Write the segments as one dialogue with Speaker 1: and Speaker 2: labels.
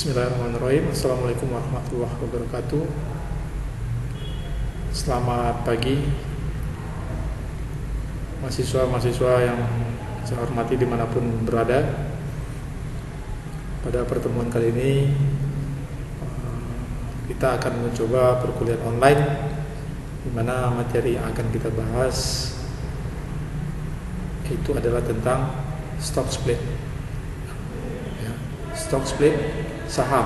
Speaker 1: Bismillahirrahmanirrahim. Assalamualaikum warahmatullahi wabarakatuh. Selamat pagi mahasiswa-mahasiswa yang saya hormati dimanapun berada. Pada pertemuan kali ini kita akan mencoba perkuliahan online, di mana materi yang akan kita bahas itu adalah tentang stock split, stock split saham,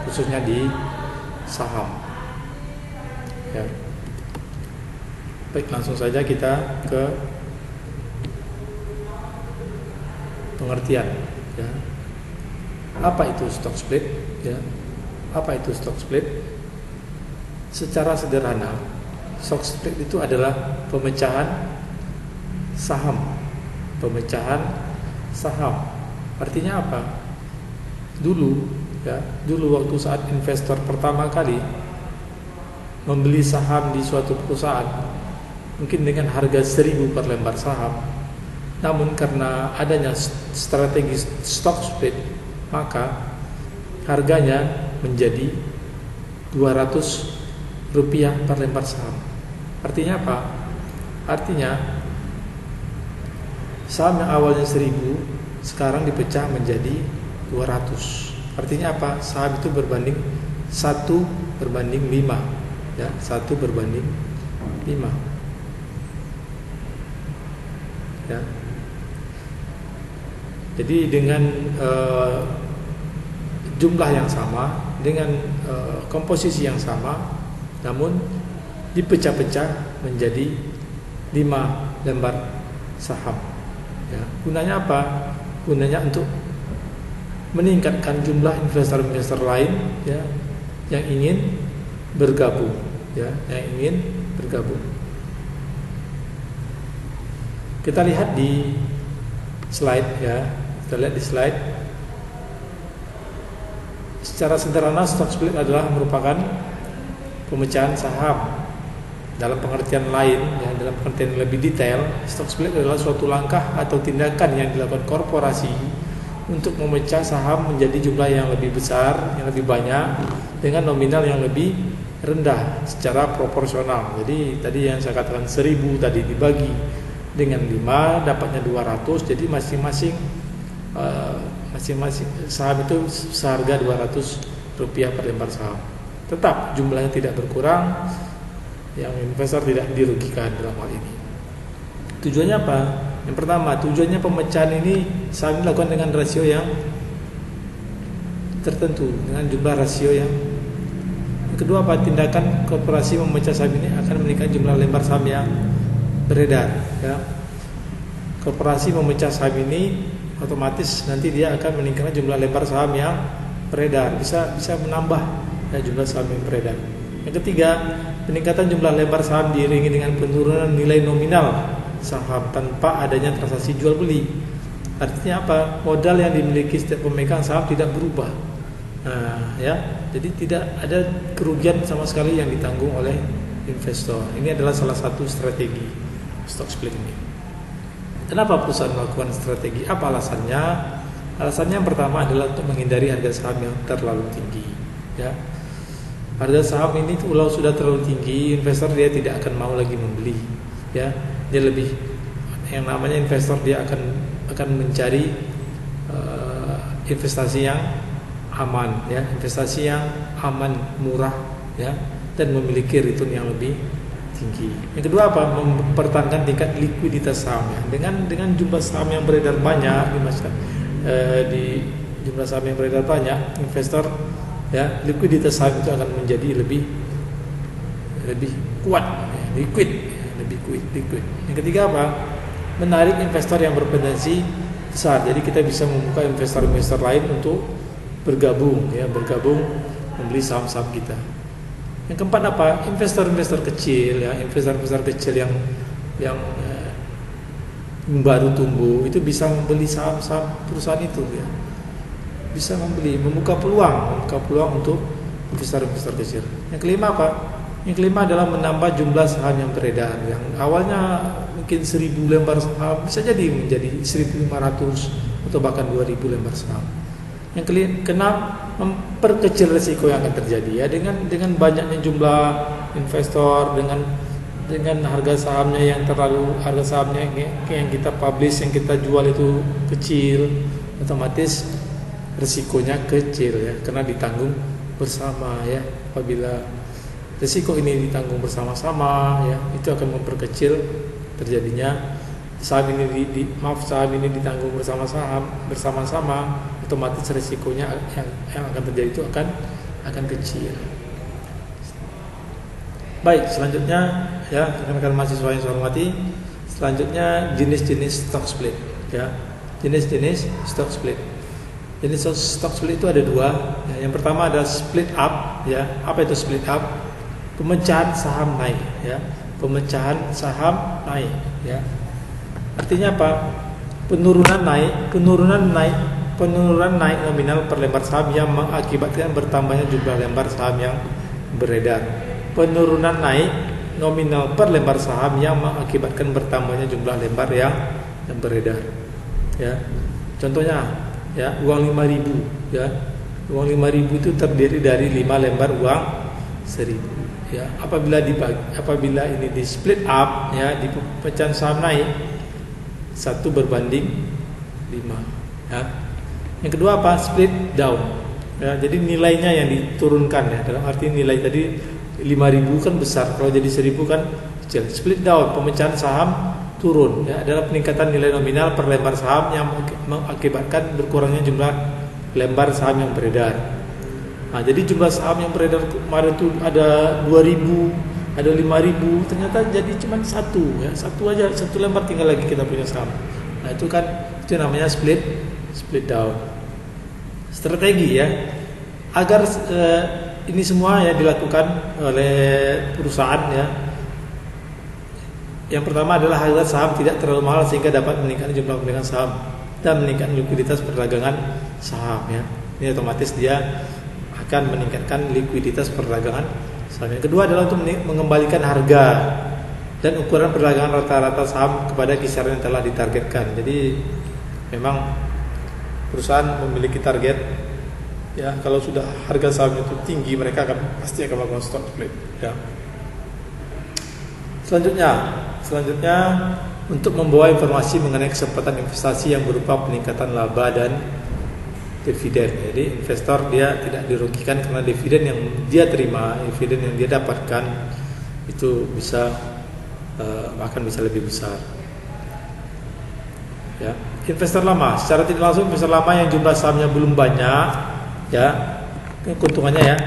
Speaker 1: khususnya di saham. Baik, langsung saja kita ke pengertian. Apa itu stock split? Apa itu stock split? Secara sederhana, stock split itu adalah pemecahan saham. Pemecahan saham. Artinya apa? Dulu waktu saat investor pertama kali membeli saham di suatu perusahaan, mungkin dengan harga 1.000 per lembar saham. Namun karena adanya strategi stock split, maka harganya menjadi Rp200 per lembar saham. Artinya apa? Artinya saham yang awalnya 1.000 sekarang dipecah menjadi 200. Artinya apa? Saham itu berbanding 1/5, 1/5. Jadi dengan jumlah yang sama, dengan komposisi yang sama, namun dipecah-pecah menjadi 5 lembar saham. Gunanya apa? Gunanya untuk meningkatkan jumlah investor-investor lain yang ingin bergabung, Kita lihat di slide, Kita lihat di slide. Secara sederhana, stock split adalah merupakan pemecahan saham. Dalam pengertian lain, dalam pengertian lebih detail, stock split adalah suatu langkah atau tindakan yang dilakukan korporasi untuk memecah saham menjadi jumlah yang lebih besar, yang lebih banyak, dengan nominal yang lebih rendah secara proporsional. Jadi tadi yang saya katakan 1.000 tadi dibagi dengan 5 dapatnya 200. Jadi masing-masing saham itu seharga Rp200 per lembar saham. Tetap jumlahnya tidak berkurang, yang investor tidak dirugikan dalam hal ini. Tujuannya apa? Yang pertama, tujuannya pemecahan ini saham dilakukan dengan rasio yang tertentu, dengan jumlah rasio yang. Yang kedua apa? Tindakan korporasi memecah saham ini akan meningkatkan jumlah lembar saham yang beredar. Korporasi memecah saham ini otomatis nanti dia akan meningkatkan jumlah lembar saham yang beredar, bisa menambah jumlah saham yang beredar. Yang ketiga, peningkatan jumlah lembar saham diiringi dengan penurunan nilai nominal saham tanpa adanya transaksi jual beli. Artinya apa? Modal yang dimiliki setiap pemegang saham tidak berubah. Jadi tidak ada kerugian sama sekali yang ditanggung oleh investor. Ini adalah salah satu strategi stock split ini. Kenapa perusahaan melakukan strategi? Apa alasannya? Alasannya yang pertama adalah untuk menghindari harga saham yang terlalu tinggi. Harga saham ini kalau sudah terlalu tinggi, investor dia tidak akan mau lagi membeli. Dia lebih, yang namanya investor, dia akan mencari investasi yang aman, investasi yang aman, murah, dan memiliki return yang lebih tinggi. Yang kedua apa? Mempertahankan tingkat likuiditas saham. Dengan jumlah saham yang beredar banyak di jumlah saham yang beredar banyak, investor likuiditas saham itu akan menjadi lebih kuat, liquid. Yang ketiga apa? Menarik investor yang berpotensi besar. Jadi kita bisa membuka investor-investor lain untuk bergabung membeli saham-saham kita. Yang keempat apa? Investor-investor kecil, investor-investor kecil yang baru tumbuh itu bisa membeli saham-saham perusahaan itu, bisa membuka peluang untuk investor-investor kecil. Yang kelima apa? Yang kelima adalah menambah jumlah saham yang beredar. Yang awalnya mungkin 1.000 lembar saham bisa jadi menjadi 1.500 atau bahkan 2.000 lembar saham. Kena memperkecil risiko yang akan terjadi ya, dengan banyaknya jumlah investor, dengan harga sahamnya yang harga sahamnya yang kita publish, yang kita jual itu kecil, otomatis risikonya kecil ya, karena ditanggung bersama ya. Apabila risiko ini ditanggung bersama-sama ya, itu akan memperkecil terjadinya saham ini saham ini ditanggung bersama-sama, otomatis risikonya yang akan terjadi itu akan kecil. Baik, selanjutnya ya, rekan-rekan mahasiswa yang saya hormati, selanjutnya jenis-jenis stock split ya. Jenis-jenis stock split. Jenis stock split itu ada dua ya. Yang pertama adalah split up ya. Apa itu split up? Pemecahan saham naik ya. Pemecahan saham naik ya. Artinya apa? Penurunan naik nominal per lembar saham yang mengakibatkan bertambahnya jumlah lembar saham yang beredar. Penurunan naik nominal per lembar saham yang mengakibatkan bertambahnya jumlah lembar yang beredar. Ya. Contohnya ya, uang 5.000 ya. Uang 5.000 itu terdiri dari 5 lembar uang 1.000 ya. Apabila ini di split up ya, di pecahan saham naik 1 berbanding 5 ya. Yang kedua apa? Split down ya. Jadi nilainya yang diturunkan ya. Dalam arti nilai tadi 5.000 kan besar, kalau jadi 1.000 kan kecil. Split down, pemecahan saham turun ya, adalah peningkatan nilai nominal per lembar saham yang mengakibatkan berkurangnya jumlah lembar saham yang beredar. Nah, jadi jumlah saham yang beredar kemarin itu ada 2.000, ada 5.000, ternyata jadi cuma satu ya, satu lembar tinggal lagi kita punya saham. Nah, itu namanya split down. Strategi ya, agar ini semua ya dilakukan oleh perusahaan ya. Yang pertama adalah harga saham tidak terlalu mahal sehingga dapat meningkatkan jumlah pemegang saham dan meningkatkan likuiditas perdagangan saham ya. Ini otomatis dia akan meningkatkan likuiditas perdagangan saham. Yang kedua adalah untuk mengembalikan harga dan ukuran perdagangan rata-rata saham kepada kisaran yang telah ditargetkan. Jadi memang perusahaan memiliki target ya, kalau sudah harga saham itu tinggi, mereka pasti akan melakukan stock split ya. Selanjutnya untuk membawa informasi mengenai kesempatan investasi yang berupa peningkatan laba dan dividen. Jadi investor dia tidak dirugikan karena dividen yang dia terima, dividen yang dia dapatkan itu bahkan bisa lebih besar. Ya, investor lama, secara tidak langsung investor lama yang jumlah sahamnya belum banyak, ya, keuntungannya ya.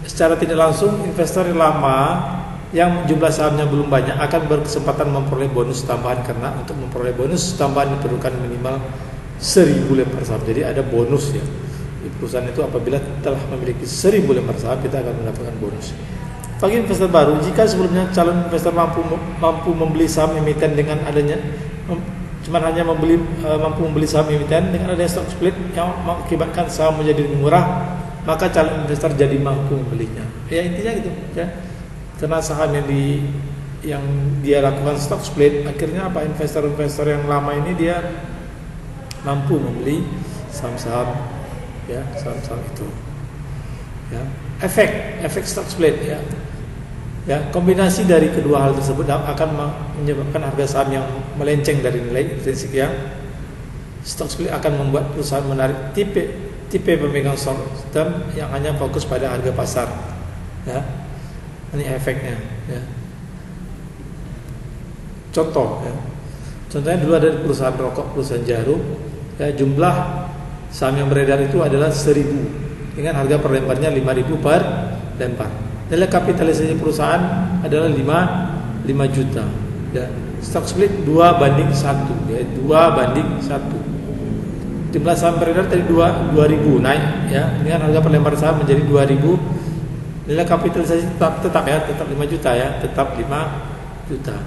Speaker 1: Secara tidak langsung investor lama yang jumlah sahamnya belum banyak akan berkesempatan memperoleh bonus tambahan, karena untuk memperoleh bonus tambahan diperlukan minimal 1.000 lembar saham. Jadi ada bonus ya di perusahaan itu. Apabila telah memiliki 1.000 lembar saham, kita akan mendapatkan bonus. Bagi investor baru, jika sebelumnya calon investor mampu membeli saham emiten dengan adanya mampu membeli saham emiten dengan adanya stock split yang mengakibatkan saham menjadi lebih murah, maka calon investor jadi mampu membelinya. Ya, intinya gitu ya. Karena saham yang dia lakukan stock split, akhirnya apa, investor-investor yang lama ini dia mampu membeli saham-saham ya, saham-saham itu ya. Efek stock split ya. Ya, kombinasi dari kedua hal tersebut akan menyebabkan harga saham yang melenceng dari nilai intrinsik yang stock split akan membuat perusahaan menarik tipe pemegang saham yang hanya fokus pada harga pasar ya. Ini efeknya ya. Contohnya dulu ada perusahaan rokok, perusahaan jarum ya, jumlah saham yang beredar itu adalah 1.000 dengan harga per lembarnya 5.000 per lembar. Nilai kapitalisasi perusahaan adalah 5 juta ya. Stock split 2:1 ya, 2:1. Jumlah saham beredar tadi 2.000 naik ya, dengan harga per lembar saham menjadi 2.000. Nilai kapitalisasi tetap 5 juta ya, tetap 5 juta.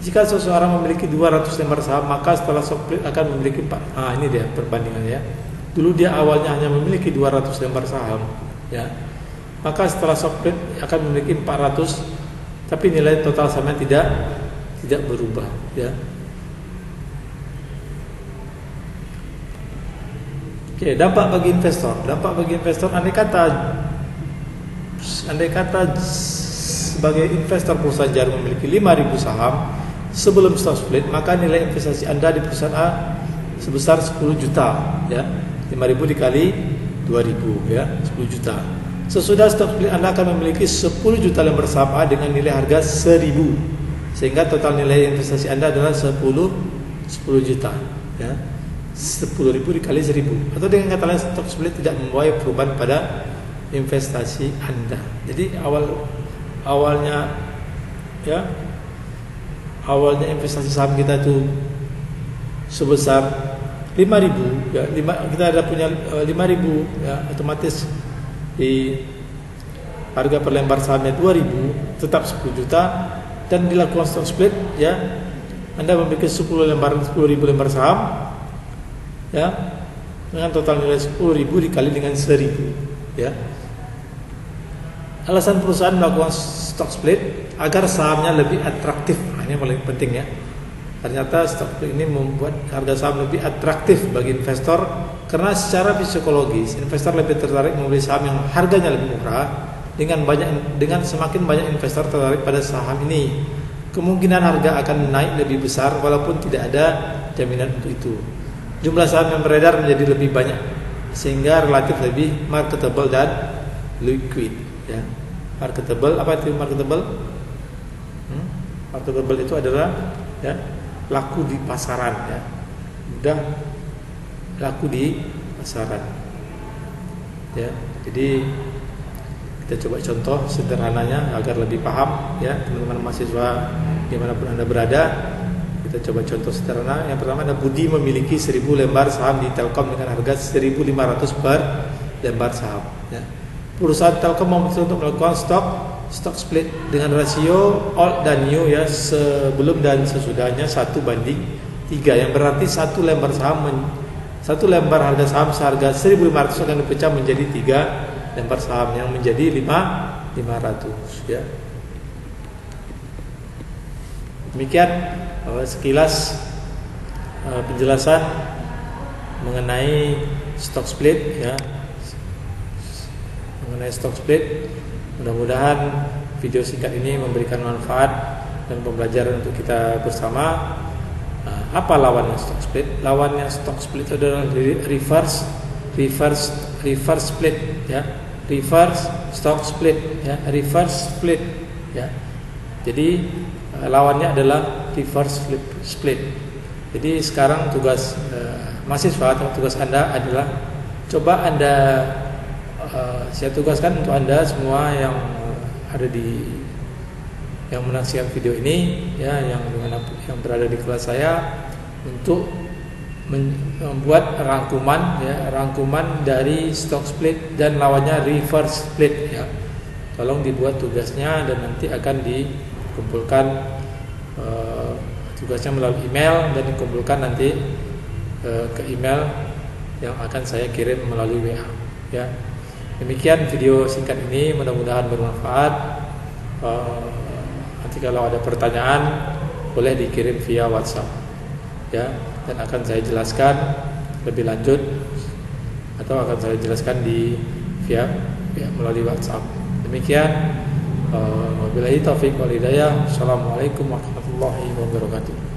Speaker 1: Jika seseorang memiliki 200 lembar saham, maka setelah stock split akan memiliki 4. Ini dia perbandingannya ya. Dulu dia awalnya hanya memiliki 200 lembar saham ya. Maka setelah stock split akan memiliki 400, tapi nilai total sahamnya tidak berubah ya. Oke, dampak bagi investor. Dampak bagi investor andai kata sebagai investor perusahaan jarum memiliki 5.000 saham sebelum stock split, maka nilai investasi Anda di perusahaan A sebesar 10 juta, ya. 5.000 dikali 2.000, ya, 10 juta. Sesudah stock split Anda akan memiliki 10 juta lembar saham A dengan nilai harga 1.000, sehingga total nilai investasi Anda adalah 10 juta, ya. 10.000 dikali 1.000, atau dengan kata lain stock split tidak membawa perubahan pada investasi Anda. Jadi awalnya investasi saham kita itu sebesar 5.000, ya, kita ada punya 5.000, ya, otomatis di harga per lembar sahamnya 2.000, tetap 10 juta, dan dilakukan stock split, ya, Anda memiliki 10.000 lembar saham, ya, dengan total nilai 10.000 dikali dengan 1.000, ya. Alasan perusahaan melakukan stock split agar sahamnya lebih atraktif. Ini paling penting, ya. Ternyata stock split ini membuat harga saham lebih atraktif bagi investor, karena secara psikologis investor lebih tertarik membeli saham yang harganya lebih murah. Dengan semakin banyak investor tertarik pada saham ini, kemungkinan harga akan naik lebih besar walaupun tidak ada jaminan untuk itu. Jumlah saham yang beredar menjadi lebih banyak, sehingga relatif lebih marketable dan liquid, ya. Marketable, apa itu marketable? Marketable itu adalah, ya, laku di pasaran, ya. Mudah laku di pasaran, ya. Jadi kita coba contoh sederhananya agar lebih paham, ya, teman-teman mahasiswa dimanapun Anda berada. Kita coba contoh sederhana. Yang pertama ada Budi memiliki 1.000 lembar saham di Telkom dengan harga 1.500 per lembar saham, ya. Perusahaan Telkom memutuskan untuk melakukan stock split dengan rasio old dan new, ya, sebelum dan sesudahnya 1:3, yang berarti satu lembar harga saham seharga 1.500 akan dipecah menjadi 3 lembar saham yang menjadi 500, ya. Demikian sekilas penjelasan mengenai stock split, ya. Mengenai stock split, mudah-mudahan video singkat ini memberikan manfaat dan pembelajaran untuk kita bersama. Apa lawannya stock split? Lawannya stock split itu adalah reverse split, ya. Reverse stock split, ya. Reverse split, ya. Jadi lawannya adalah reverse split. Jadi sekarang tugas mahasiswa atau tugas Anda adalah coba Anda saya tugaskan untuk Anda semua yang ada yang menyaksikan video ini, ya, yang berada di kelas saya, untuk membuat rangkuman dari stock split dan lawannya reverse split, ya. Tolong dibuat tugasnya dan nanti akan dikumpulkan tugasnya melalui email dan dikumpulkan nanti ke email yang akan saya kirim melalui WA, ya. Demikian video singkat ini, mudah-mudahan bermanfaat. Nanti kalau ada pertanyaan boleh dikirim via WhatsApp, ya, dan akan saya jelaskan lebih lanjut, atau akan saya jelaskan via melalui WhatsApp. Demikian, wabillahi taufiq wal hidayah. Assalamualaikum warahmatullahi wabarakatuh.